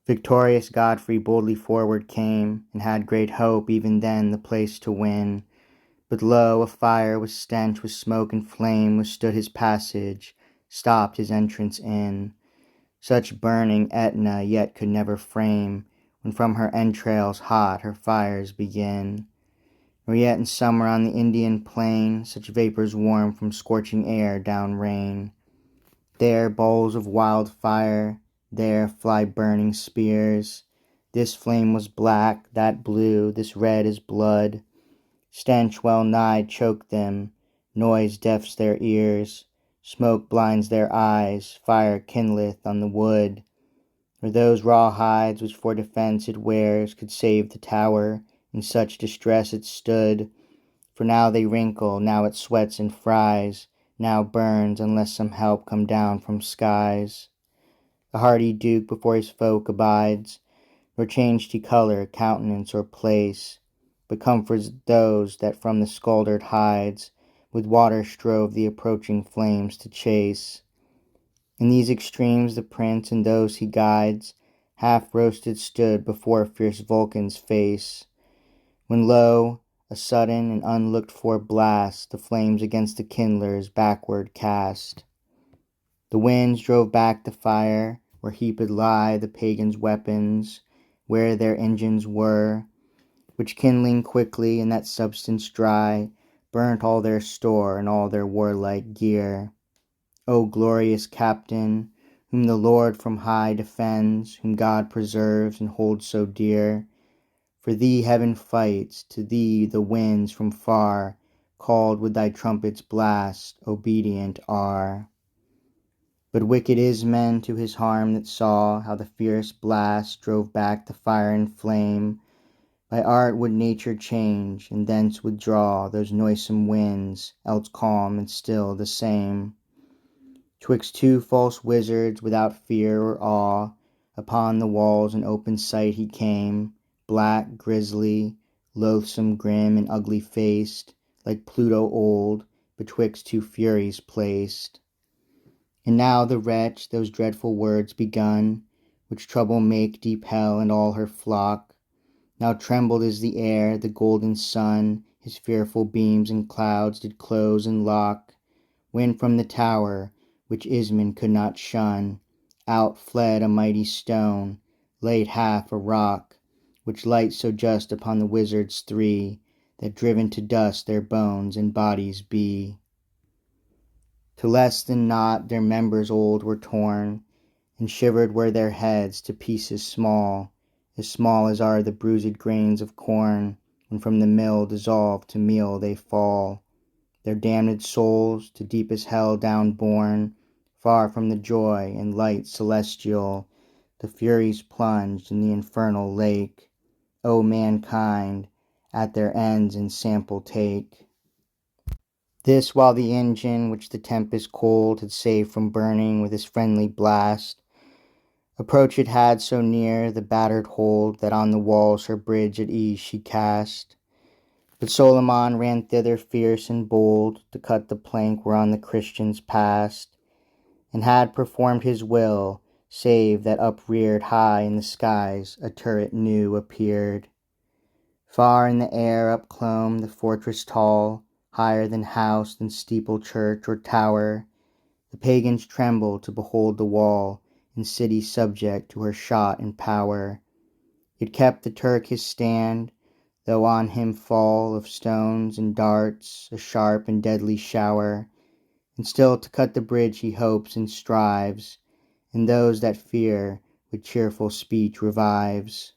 Victorious Godfrey boldly forward came, and had great hope even then the place to win. But lo, a fire with stench, with smoke and flame, withstood his passage, stopped his entrance in. Such burning Etna yet could never frame, when from her entrails hot her fires begin. Nor yet in summer on the Indian plain such vapours warm from scorching air down rain. There bowls of wild fire, there fly burning spears. This flame was black, that blue, this red as blood. Stench well nigh choked them, noise deafs their ears, smoke blinds their eyes, fire kindleth on the wood. Or those raw hides which for defence it wears could save the tower, in such distress it stood. For now they wrinkle, now it sweats and fries, now burns unless some help come down from skies. The hardy Duke before his folk abides, nor changed he colour, countenance, or place, but comforts those that from the scalded hides with water strove the approaching flames to chase. In these extremes the prince and those he guides half roasted stood before fierce Vulcan's face, when lo, a sudden and unlooked for blast the flames against the kindlers backward cast. The winds drove back the fire, where heaped lie the pagans' weapons, where their engines were, which kindling quickly in that substance dry, burnt all their store and all their warlike gear. O glorious Captain, whom the Lord from high defends, whom God preserves and holds so dear, for thee heaven fights, to thee the winds from far, called with thy trumpet's blast, obedient are. But wicked is men to his harm that saw how the fierce blast drove back the fire and flame. By art would nature change, and thence withdraw those noisome winds, else calm and still the same. 'Twixt two false wizards, without fear or awe, upon the walls in open sight he came, black, grisly, loathsome, grim, and ugly faced, like Pluto old, betwixt two furies placed. And now the wretch, those dreadful words begun, which trouble make deep hell and all her flock, now trembled as the air, the golden sun his fearful beams and clouds did close and lock, when from the tower, which Ismen could not shun, out fled a mighty stone, laid half a rock, which lights so just upon the wizards three, that driven to dust their bones and bodies be. To less than naught their members old were torn, and shivered were their heads to pieces small as are the bruised grains of corn, when from the mill dissolved to meal they fall. Their damned souls, to deepest hell down borne, far from the joy and light celestial, the Furies plunged in the infernal lake. O mankind, at their ends in sample take. This while the engine, which the tempest cold had saved from burning with his friendly blast, approached had so near the battered hold that on the walls her bridge at ease she cast. But Solomon ran thither fierce and bold, to cut the plank whereon the Christians passed, and had performed his will, save that upreared high in the skies a turret new appeared. Far in the air upclomb the fortress tall, higher than house, than steeple, church, or tower. The pagans trembled to behold the wall, and city subject to her shot and power. Yet kept the Turk his stand, though on him fall of stones and darts a sharp and deadly shower, and still to cut the bridge he hopes and strives, and those that fear with cheerful speech revives.